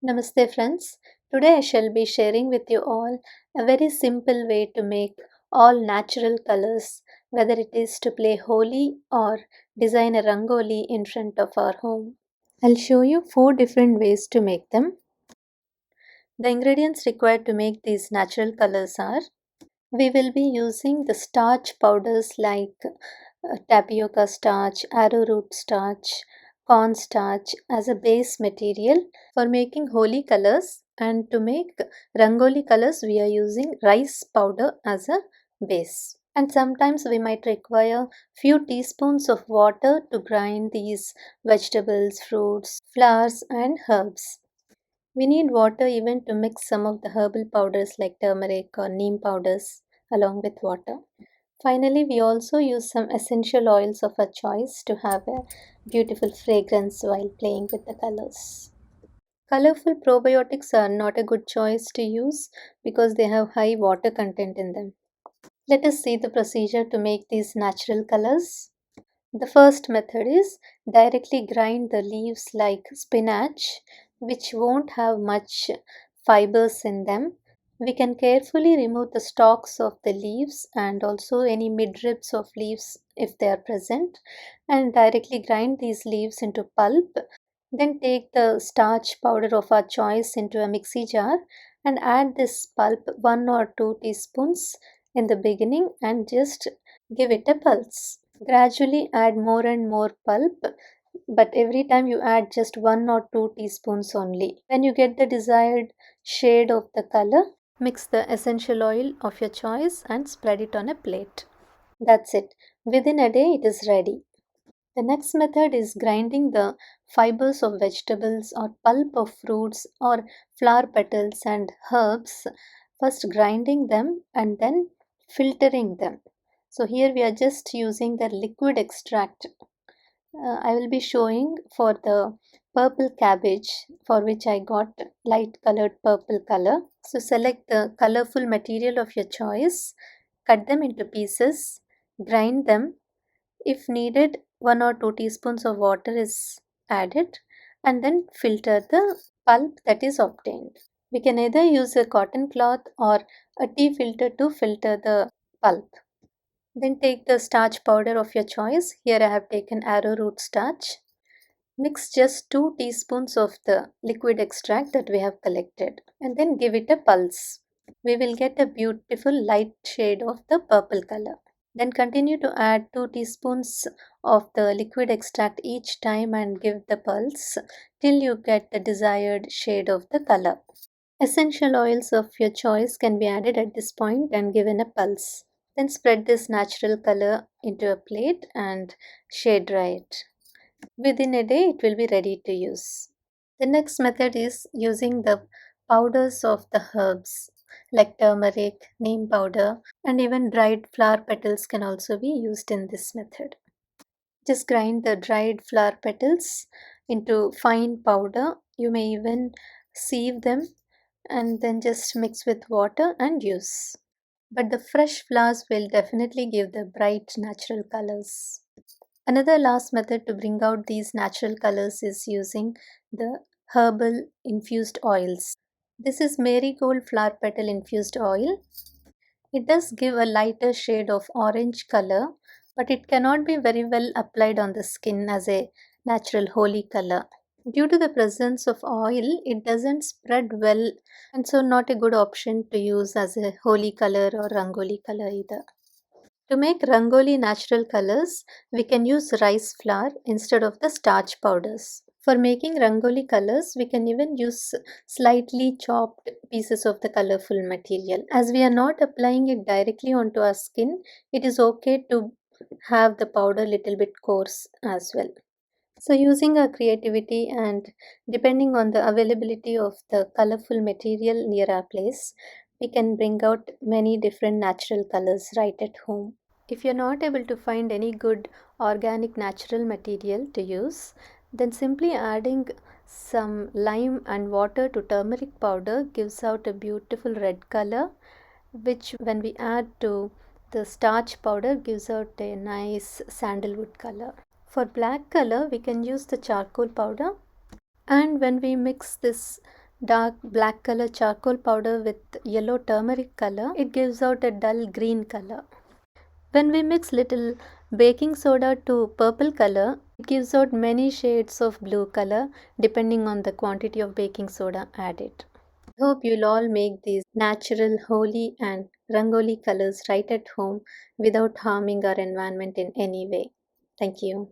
Namaste, friends. Today I shall be sharing with you all a very simple way to make all natural colors, whether it is to play Holi or design a Rangoli in front of our home. I'll show you four different ways to make them. The ingredients required to make these natural colors are: we will be using the starch powders like tapioca starch, arrowroot starch, corn starch as a base material for making holy colors, and to make rangoli colors we are using rice powder as a base. And sometimes we might require few teaspoons of water to grind these vegetables, fruits, flowers and herbs. We need water even to mix some of the herbal powders like turmeric or neem powders along with water. Finally, we also use some essential oils of our choice to have a beautiful fragrance while playing with the colors. Colorful probiotics are not a good choice to use because they have high water content in them. Let us see the procedure to make these natural colors. The first method is directly grind the leaves like spinach, which won't have much fibers in them. We can carefully remove the stalks of the leaves and also any midribs of leaves if they are present, and directly grind these leaves into pulp. Then take the starch powder of our choice into a mixie jar and add this pulp 1 or 2 teaspoons in the beginning and just give it a pulse. Gradually add more and more pulp, but every time you add just 1 or 2 teaspoons only. When you get the desired shade of the color, mix the essential oil of your choice and spread it on a plate. That's it. Within a day, it is ready. The next method is grinding the fibers of vegetables or pulp of fruits or flower petals and herbs. First, grinding them and then filtering them. So, here we are just using the liquid extract. I will be showing for the purple cabbage, for which I got light colored purple color. So, select the colorful material of your choice, cut them into pieces, grind them. If needed, 1 or 2 teaspoons of water is added, and then filter the pulp that is obtained. We can either use a cotton cloth or a tea filter to filter the pulp. Then take the starch powder of your choice. Here I have taken arrowroot starch. Mix just 2 teaspoons of the liquid extract that we have collected and then give it a pulse. We will get a beautiful light shade of the purple color. Then continue to add 2 teaspoons of the liquid extract each time and give the pulse till you get the desired shade of the color. Essential oils of your choice can be added at this point and given a pulse. Then spread this natural color into a plate and shade dry it. Within a day, it will be ready to use. The next method is using the powders of the herbs like turmeric, neem powder, and even dried flower petals can also be used in this method. Just grind the dried flower petals into fine powder. You may even sieve them and then just mix with water and use. But the fresh flowers will definitely give the bright natural colors. Another last method to bring out these natural colors is using the herbal infused oils. This is marigold flower petal infused oil. It does give a lighter shade of orange color, but it cannot be very well applied on the skin as a natural holy color. Due to the presence of oil, it doesn't spread well, and so not a good option to use as a holy color or rangoli color either. To make rangoli natural colors, we can use rice flour instead of the starch powders. For making rangoli colors, we can even use slightly chopped pieces of the colorful material. As we are not applying it directly onto our skin, it is okay to have the powder little bit coarse as well. So, using our creativity and depending on the availability of the colorful material near our place, we can bring out many different natural colors right at home. If you're not able to find any good organic natural material to use, then simply adding some lime and water to turmeric powder gives out a beautiful red color, which when we add to the starch powder gives out a nice sandalwood color. For black color, we can use the charcoal powder, and when we mix this dark black color charcoal powder with yellow turmeric color, it gives out a dull green color. When we mix little baking soda to purple color, it gives out many shades of blue color depending on the quantity of baking soda added. Hope you'll all make these natural Holi and Rangoli colors right at home without harming our environment in any way. Thank you.